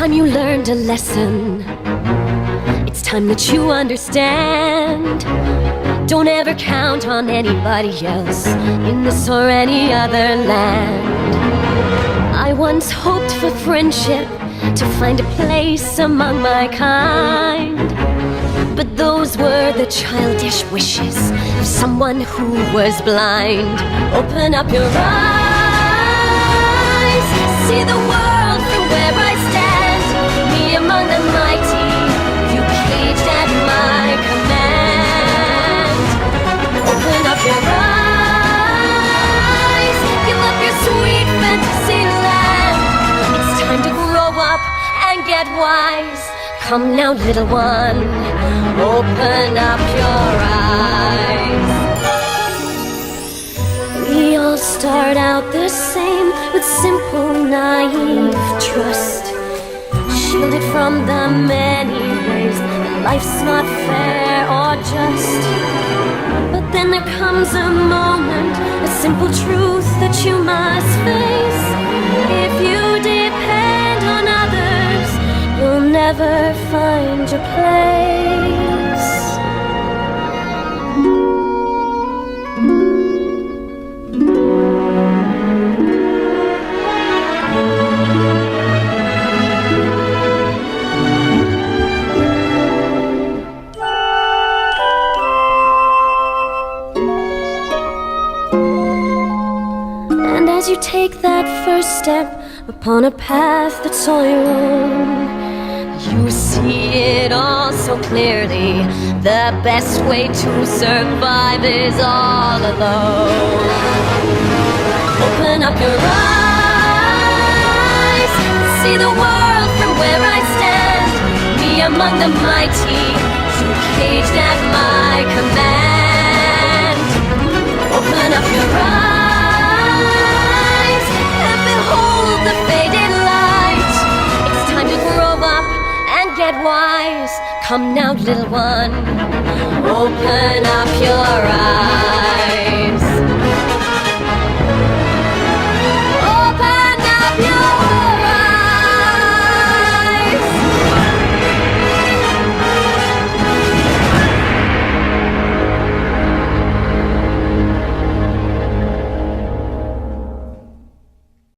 time you learned a lesson. It's time that you understand. Don't ever count on anybody else in this or any other land. I once hoped for friendship, to find a place among my kind, but those were the childish wishes of someone who was blind. Open up your eyes, see the world from where I stand. Me among the mighty, you caged at my command. Open up your eyes, give up your sweet fantasy land. It's time to grow up and get wise. Come now, little one, open up your eyes. We all start out the same, with simple, naive trust, shielded from the many ways that life's not fair or just. But then there comes a moment, a simple truth that you must face. If you depend on others, you'll never find your place. And as you take that first step upon a path that's all your own, you see it all so clearly. The best way to survive is all alone. Open up your eyes, see the world from where I stand. Me among the mighty, you caged at my command. Open up your eyes and behold the faded light. It's time to grow up and get wise. Come now, little one, open up your eyes.